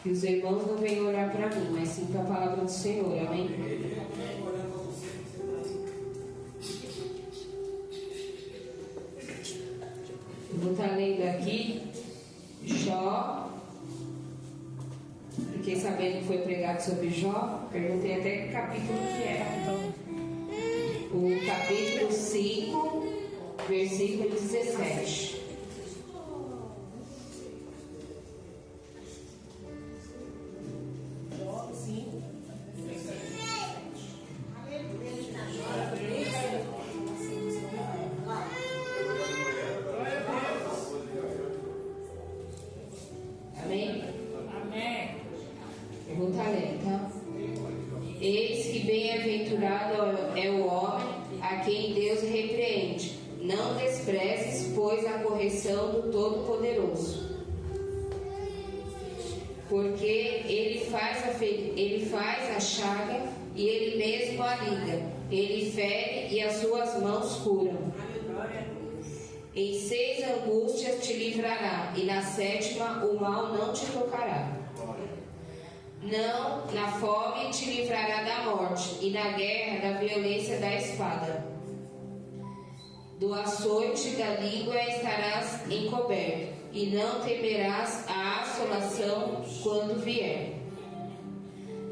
Que os irmãos não venham olhar para mim, mas sim para a palavra do Senhor, amém? Eu vou estar lendo aqui Jó. Fiquei sabendo que foi pregado sobre Jó. Perguntei até que capítulo que era. O capítulo 5, versículo 17. Amém? Amém. Eu vou estar lendo, tá? Eis que bem-aventurado é o homem a quem Deus repreende. Não desprezes, pois, a correção do Todo-Poderoso. Porque ele faz a chaga e ele mesmo a liga. Ele fere e as suas mãos curam. Em 6 angústias te livrará, e na 7ª o mal não te tocará. Não, na fome te livrará da morte, e na guerra da violência da espada. Do açoite da língua estarás encoberto, e não temerás a assolação quando vier.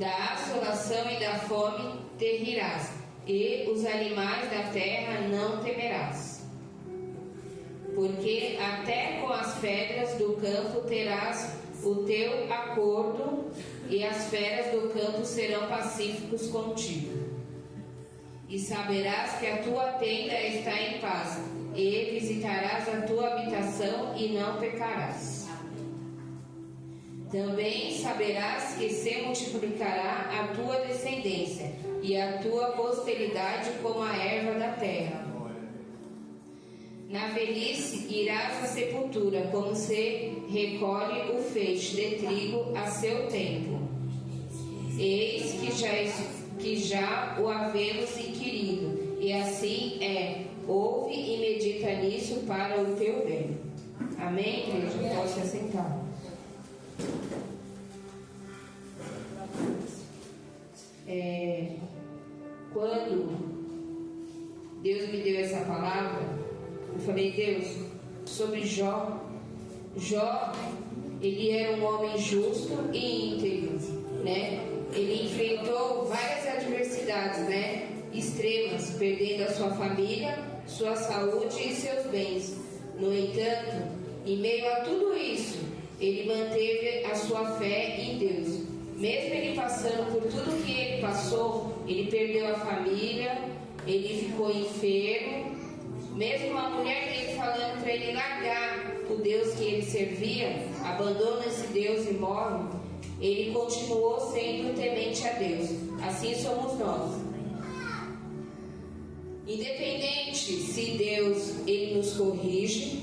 Da assolação e da fome te rirás, e os animais da terra não temerás. Porque até com as pedras do campo terás o teu acordo, e as feras do campo serão pacíficos contigo. E saberás que a tua tenda está em paz, e visitarás a tua habitação e não pecarás. Também saberás que se multiplicará a tua descendência, e a tua posteridade como a erva da terra. Na velhice irás à sepultura, como se recolhe o feixe de trigo a seu tempo. Eis que já o havemos inquirido, e assim é. Ouve e medita nisso para o teu bem. Amém, igreja? Pode se assentar. Quando Deus me deu essa palavra, eu falei: Deus, sobre Jó. Jó, ele era um homem justo e íntegro, né? Ele enfrentou várias adversidades, né? Extremas, perdendo a sua família, sua saúde e seus bens. No entanto, em meio a tudo isso, ele manteve a sua fé em Deus. Mesmo ele passando por tudo que ele passou, ele perdeu a família, ele ficou enfermo. Mesmo a mulher dele falando para ele largar o Deus que ele servia, abandona esse Deus e morre, ele continuou sendo temente a Deus. Assim somos nós. Independente se Deus ele nos corrige,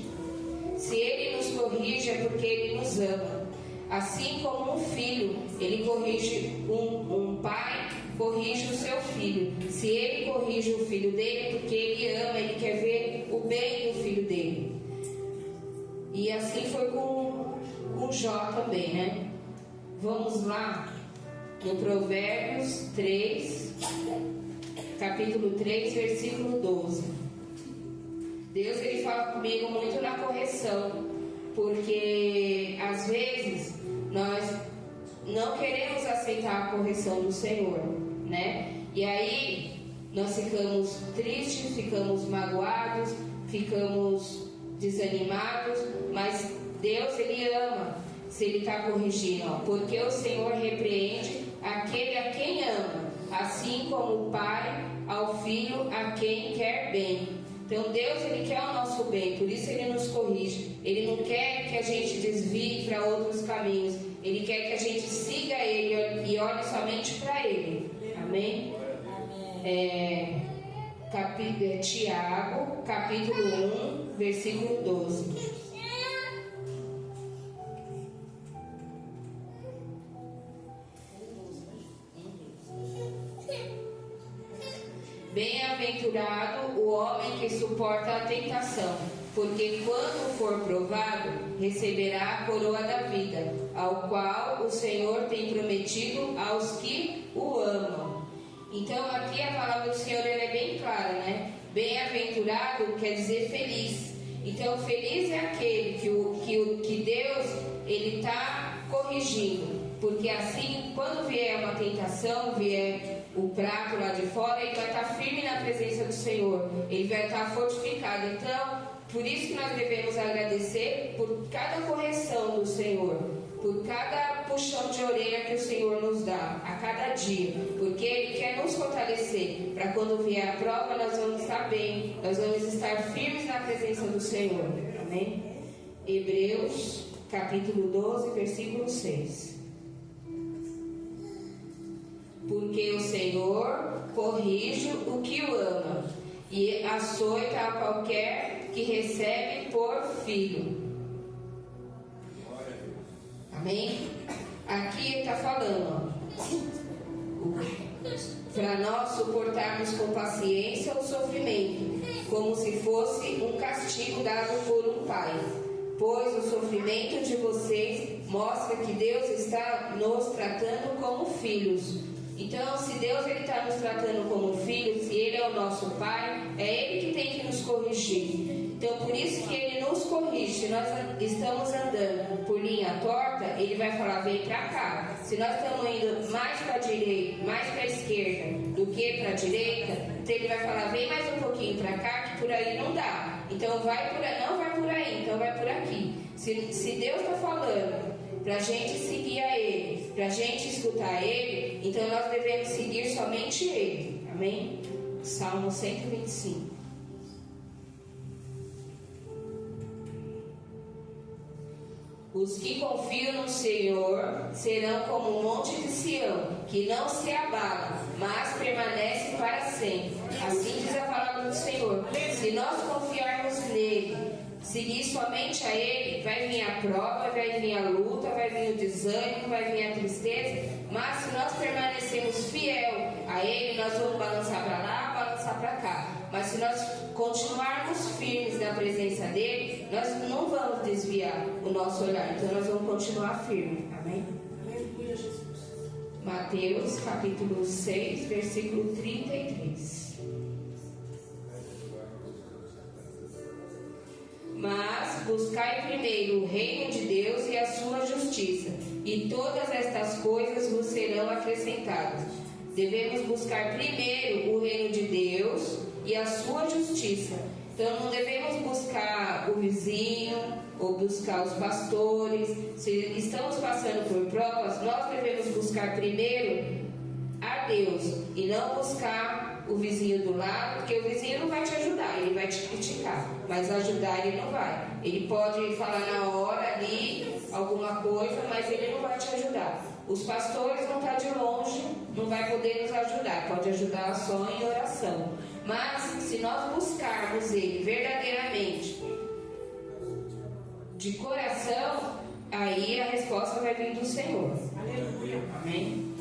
se ele nos corrige é porque ele nos ama. Assim como um filho, ele corrige um pai, corrige o seu filho. Se ele corrige o filho dele é porque ele ama, ele quer ver o bem do filho dele. E assim foi com Jó também, né? Vamos lá no Provérbios 3, capítulo 3, versículo 12. Deus ele fala comigo muito na correção, porque às vezes nós não queremos aceitar a correção do Senhor, né? E aí nós ficamos tristes, ficamos magoados, ficamos desanimados, mas Deus ele ama se ele está corrigindo, ó, porque o Senhor repreende aquele a quem ama, assim como o pai ao filho a quem quer bem. Então Deus ele quer o nosso bem, por isso ele nos corrige. Ele não quer que a gente desvie para outros caminhos, ele quer que a gente siga ele e olhe somente para ele. Amém? Tiago, capítulo 1, versículo 12. Bem-aventurado o homem que suporta a tentação, porque quando for provado, receberá a coroa da vida, ao qual o Senhor tem prometido aos que o amam. Então aqui a palavra do Senhor é bem clara, né? Bem-aventurado quer dizer feliz. Então feliz é aquele que Deus ele está corrigindo, porque assim quando vier uma tentação, vier o prato lá de fora, ele vai estar firme na presença do Senhor, ele vai estar fortificado. Então por isso que nós devemos agradecer por cada correção do Senhor, por cada puxão de orelha que o Senhor nos dá a cada dia, porque Ele quer nos fortalecer, para quando vier a prova nós vamos estar bem, nós vamos estar firmes na presença do Senhor. Amém? Hebreus capítulo 12, versículo 6. Porque o Senhor corrige o que o ama e açoita a qualquer que recebe por filho. Amém? Aqui ele está falando, para nós suportarmos com paciência o sofrimento, como se fosse um castigo dado por um pai. Pois o sofrimento de vocês mostra que Deus está nos tratando como filhos. Então, se Deus está nos tratando como filhos, se Ele é o nosso Pai, é Ele que tem que nos corrigir. Então, por isso que Ele nos corrige. Se nós estamos andando por linha torta, Ele vai falar, vem para cá. Se nós estamos indo mais para a direita, mais para a esquerda do que para a direita, então Ele vai falar, vem mais um pouquinho para cá, que por aí não dá. Então, não vai por aí, então vai por aqui. Se Deus está falando para a gente seguir a Ele, para a gente escutar Ele, então nós devemos seguir somente Ele. Amém? Salmo 125. Os que confiam no Senhor serão como o monte de Sião, que não se abala, mas permanece para sempre. Assim diz a palavra do Senhor. Se nós confiarmos nele, seguir somente a Ele, vai vir a prova, vai vir a luta, vai vir o desânimo, vai vir a tristeza, mas se nós permanecermos fiel a Ele, nós vamos balançar para lá, balançar para cá. Mas se nós continuarmos firmes na presença dEle, nós não vamos desviar o nosso olhar, então nós vamos continuar firmes. Amém? Mateus capítulo 6, versículo 33. Mas buscai primeiro o reino de Deus e a sua justiça, e todas estas coisas vos serão acrescentadas. Devemos buscar primeiro o reino de Deus e a sua justiça. Então não devemos buscar o vizinho ou buscar os pastores. Se estamos passando por provas, nós devemos buscar primeiro a Deus e não buscar o vizinho do lado, porque o vizinho não vai te ajudar, ele vai te criticar, mas ajudar ele não vai. Ele pode falar na hora ali alguma coisa, mas ele não vai te ajudar. Os pastores vão estar de longe, não vai poder nos ajudar, pode ajudar só em oração. Mas se nós buscarmos ele verdadeiramente, de coração, aí a resposta vai vir do Senhor. Aleluia. Amém?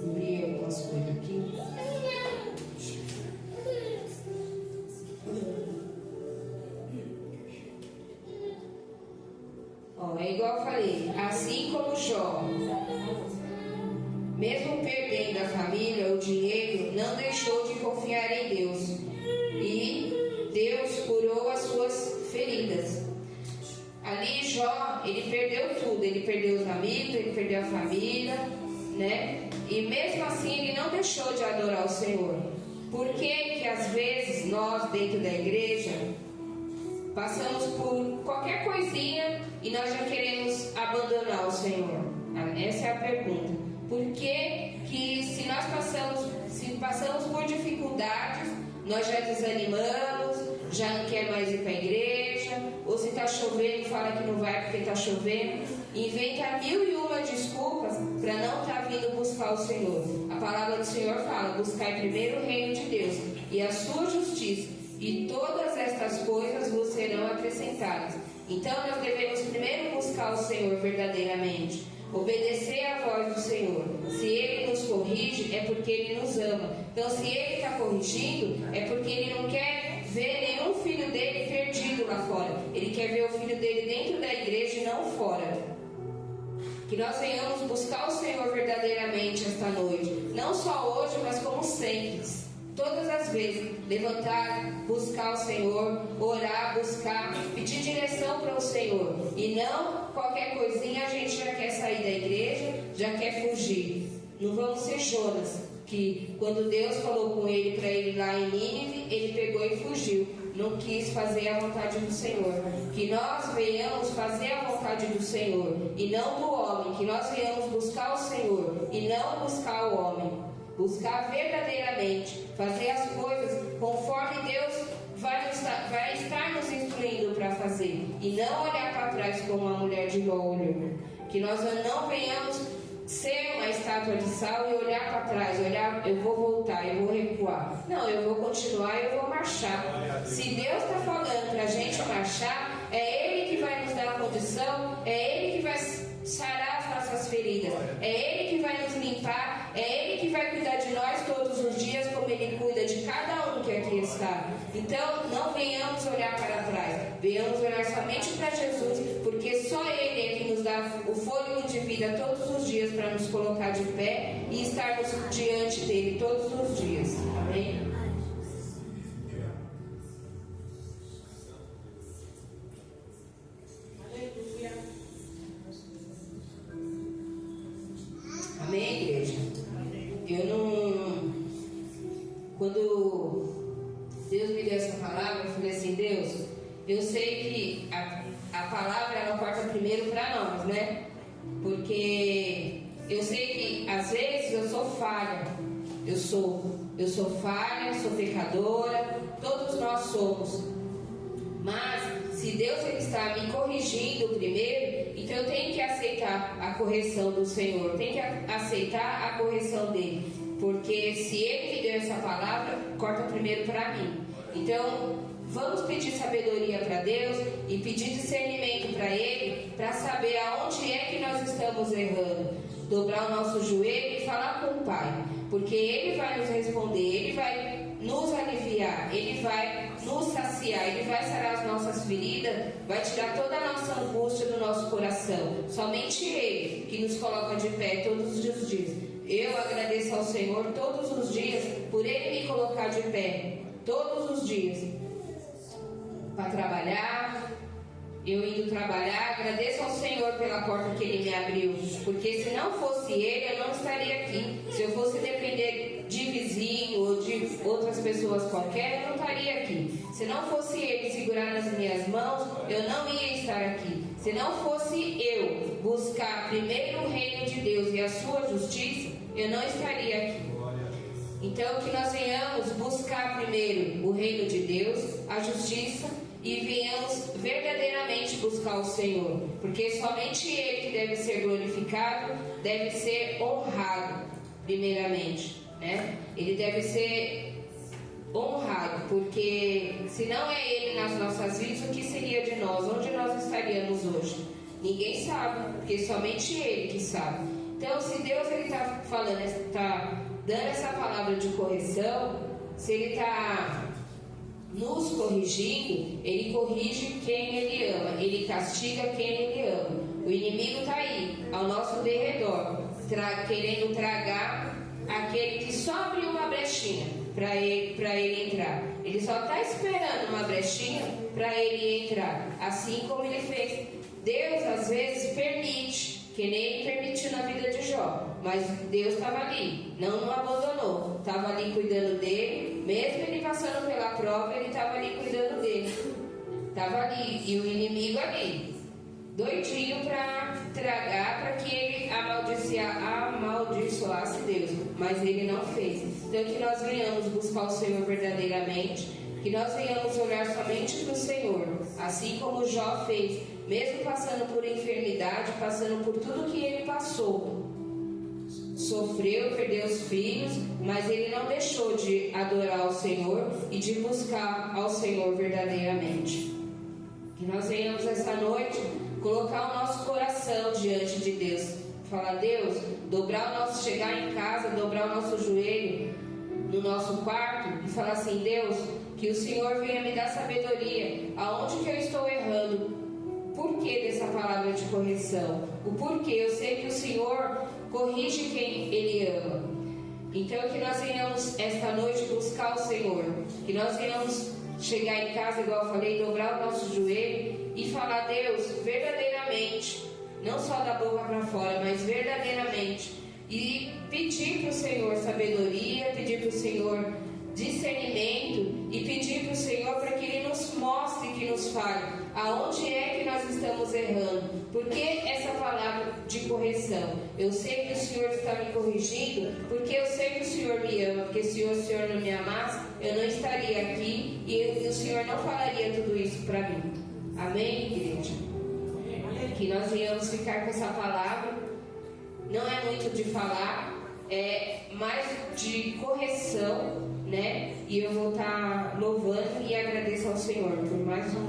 Abrir algumas coisas aqui. É igual eu falei, assim como Jó, mesmo perdendo a família, o dinheiro, não deixou de confiar em Deus, e Deus curou as suas feridas. Ali Jó, ele perdeu tudo, ele perdeu os amigos, ele perdeu a família, né? E mesmo assim ele não deixou de adorar o Senhor. Por que às vezes nós dentro da igreja passamos por qualquer coisinha e nós já queremos abandonar o Senhor? Essa é a pergunta. Por que se nós passamos por dificuldades, nós já desanimamos, já não quer mais ir para a igreja, ou se está chovendo, fala que não vai porque está chovendo, inventa 1001 desculpas para não estar vindo buscar o Senhor. A palavra do Senhor fala, buscai primeiro o reino de Deus e a sua justiça, e todas estas coisas vos serão acrescentadas. Então nós devemos primeiro buscar o Senhor verdadeiramente. Obedecer à voz do Senhor. Se Ele nos corrige, é porque Ele nos ama. Então, se Ele está corrigindo, é porque Ele não quer ver nenhum filho dele perdido lá fora. Ele quer ver o filho dele dentro da igreja e não fora. Que nós venhamos buscar o Senhor verdadeiramente esta noite. Não só hoje, mas como sempre. Todas as vezes, levantar, buscar o Senhor, orar, buscar, pedir direção para o Senhor. E não qualquer coisinha a gente já quer sair da igreja, já quer fugir. Não vamos ser Jonas, que quando Deus falou com ele para ele ir lá em Nínive, ele pegou e fugiu. Não quis fazer a vontade do Senhor. Que nós venhamos fazer a vontade do Senhor e não do homem. Que nós venhamos buscar o Senhor e não buscar o homem. Buscar verdadeiramente, fazer as coisas conforme Deus vai estar nos instruindo para fazer. E não olhar para trás como a mulher de Ló olhou. Que nós não venhamos ser uma estátua de sal e olhar para trás, olhar, eu vou voltar, eu vou recuar. Não, eu vou continuar, eu vou marchar. Se Deus está falando para a gente marchar, é Ele que vai nos dar a condição, é Ele que vai sarar as nossas feridas, é Ele que vai nos limpar, é Ele que vai cuidar de nós todos os dias, como Ele cuida de cada um que aqui está. Então, não venhamos olhar para trás, venhamos olhar somente para Jesus, porque só Ele é que nos dá o fôlego de vida todos os dias para nos colocar de pé e estarmos diante dele todos os dias. Amém? Amém, igreja? Quando Deus me deu essa palavra, eu falei assim, Deus, eu sei que a palavra ela corta primeiro para nós, né? Porque eu sei que às vezes eu sou falha, eu sou falha, sou pecadora, todos nós somos. Mas se Deus ele está me corrigindo primeiro, então eu tenho que aceitar a correção do Senhor, tenho que aceitar a correção dele, porque se Ele me deu essa palavra, corta primeiro para mim. Então vamos pedir sabedoria para Deus e pedir discernimento para Ele, para saber aonde é que nós estamos errando, dobrar o nosso joelho e falar com o Pai, porque Ele vai nos responder, Ele vai nos aliviar, Ele vai nos saciar, Ele vai sarar as nossas feridas, vai tirar toda a nossa angústia do nosso coração. Somente Ele que nos coloca de pé todos os dias. Eu agradeço ao Senhor todos os dias por Ele me colocar de pé todos os dias para trabalhar. Eu indo trabalhar, agradeço ao Senhor pela porta que Ele me abriu, porque se não fosse Ele, eu não estaria aqui. Se eu fosse depender de vizinho ou de outras pessoas qualquer, eu não estaria aqui. Se não fosse Ele segurar nas minhas mãos, eu não ia estar aqui. Se não fosse eu buscar primeiro o reino de Deus e a sua justiça, eu não estaria aqui. Então que nós venhamos buscar primeiro o reino de Deus, a justiça, e venhamos verdadeiramente buscar o Senhor, porque somente Ele que deve ser glorificado, deve ser honrado primeiramente, né? Ele deve ser honrado, porque se não é Ele nas nossas vidas, o que seria de nós? Onde nós estaríamos hoje? Ninguém sabe, porque somente Ele que sabe. Então, se Deus está falando, está dando essa palavra de correção, se Ele está nos corrigindo, Ele corrige quem Ele ama, Ele castiga quem Ele ama. O inimigo está aí, ao nosso derredor, querendo tragar aquele que só abriu uma brechinha para ele entrar. Ele só está esperando uma brechinha para ele entrar, assim como Ele fez. Deus às vezes permite, que nem Ele permitiu na vida de Jó, mas Deus estava ali, não abandonou, estava ali cuidando dele, mesmo ele passando pela prova, Ele estava ali cuidando dele, estava ali, e o inimigo ali, doidinho para tragar, para que ele amaldiçoasse Deus, mas ele não fez. Então que nós venhamos buscar o Senhor verdadeiramente, que nós venhamos olhar somente para o Senhor, assim como Jó fez, mesmo passando por enfermidade, passando por tudo que ele passou, sofreu, perdeu os filhos, mas ele não deixou de adorar o Senhor e de buscar ao Senhor verdadeiramente. Que nós venhamos essa noite colocar o nosso coração diante de Deus, falar, Deus, chegar em casa, dobrar o nosso joelho no nosso quarto e falar assim, Deus, que o Senhor venha me dar sabedoria, aonde que eu estou errando, por que dessa palavra de correção, o porquê, eu sei que o Senhor corrige quem Ele ama. Então que nós venhamos esta noite buscar o Senhor, que nós venhamos chegar em casa, igual eu falei, dobrar o nosso joelho e falar, Deus, verdadeiramente, não só da boca para fora, mas verdadeiramente, e pedir para o Senhor sabedoria, pedir para o Senhor discernimento e pedir para o Senhor para que Ele nos mostre, que nos fale aonde é que nós estamos errando. Porque essa palavra de correção, eu sei que o Senhor está me corrigindo, porque eu sei que o Senhor me ama, porque se o Senhor não me amasse, eu não estaria aqui e o Senhor não falaria tudo isso para mim. Amém, igreja? Que nós venhamos ficar com essa palavra. Não é muito de falar, é mais de correção, né? E eu vou estar louvando e agradeço ao Senhor por mais um